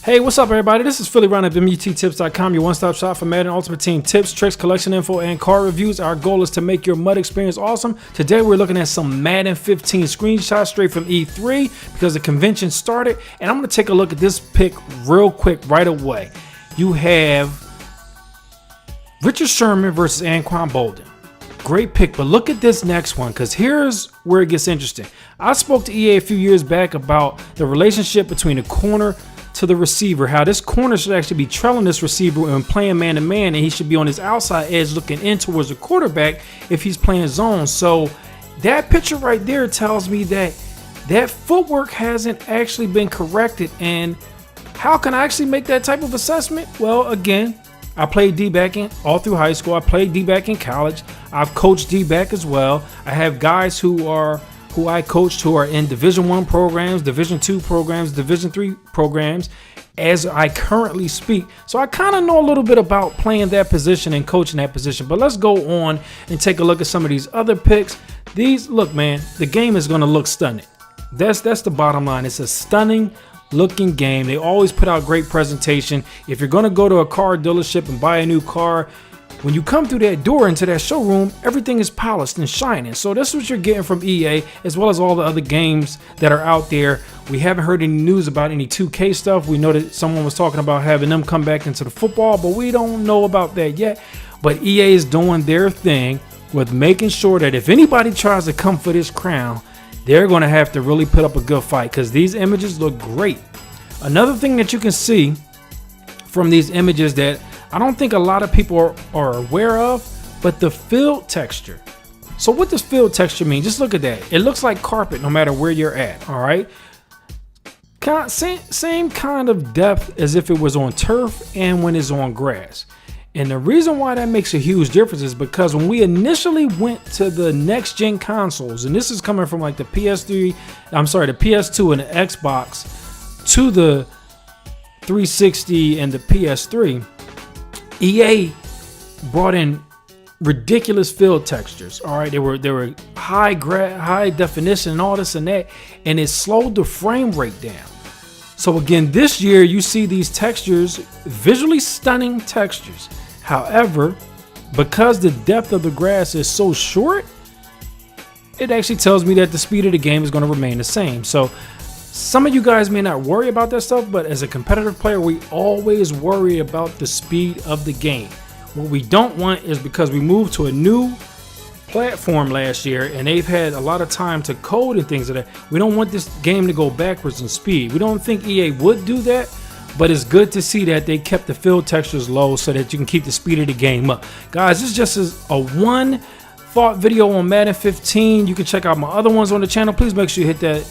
Hey, what's up, everybody? This is PhillyRon of MUTtips.com, your one-stop shop for Madden Ultimate Team tips, tricks, collection info, and card reviews. Our goal is to make your MUT experience awesome. Today, we're looking at some Madden 15 screenshots straight from E3 because the convention started, and I'm going to take a look at this pick real quick right away. You have Richard Sherman versus Anquan Bolden. Great pick, but look at this next one because here's where it gets interesting. I spoke to EA a few years back about the relationship between the corner to the receiver, how this corner should actually be trailing this receiver when playing man-to-man, and he should be on his outside edge looking in towards the quarterback if he's playing zone. So that picture right there tells me that that footwork hasn't actually been corrected. And how can I actually make that type of assessment? Well, again, I played D-back all through high school. I played D-back in college. I've coached D-back as well. I have guys who I coached who are in Division I programs, Division II programs, Division III programs as I currently speak. So I kind of know a little bit about playing that position and coaching that position. But let's go on and take a look at some of these other picks. Look, man, the game is going to look stunning. That's the bottom line. It's a stunning looking game. They always put out great presentation. If you're going to go to a car dealership and buy a new car, when you come through that door into that showroom, everything is polished and shining. So that's what you're getting from EA, as well as all the other games that are out there. We haven't heard any news about any 2K stuff. We know that someone was talking about having them come back into the football, but we don't know about that yet. But EA is doing their thing with making sure that if anybody tries to come for this crown, they're going to have to really put up a good fight because these images look great. Another thing that you can see from these images that I don't think a lot of people are aware of, but the field texture. So what does field texture mean? Just look at that. It looks like carpet no matter where you're at, all right? Same kind of depth as if it was on turf and when it's on grass. And the reason why that makes a huge difference is because when we initially went to the next gen consoles, and this is coming from like the PS2 and the Xbox to the 360 and the PS3, EA brought in ridiculous field textures. All right, they were high definition and all this and that, and it slowed the frame rate down. So again, this year you see these textures, visually stunning textures. However, because the depth of the grass is so short, it actually tells me that the speed of the game is going to remain the same. So some of you guys may not worry about that stuff, but as a competitive player, we always worry about the speed of the game. What we don't want is, because we moved to a new platform last year and they've had a lot of time to code and things like that, we don't want this game to go backwards in speed. We don't think EA would do that, but it's good to see that they kept the field textures low so that you can keep the speed of the game up. Guys, this just is a one thought video on Madden 15. You can check out my other ones on the channel. Please make sure you hit that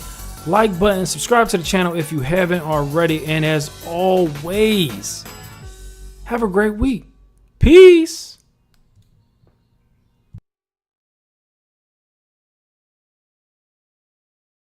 like button, subscribe to the channel if you haven't already, and as always, have a great week. Peace.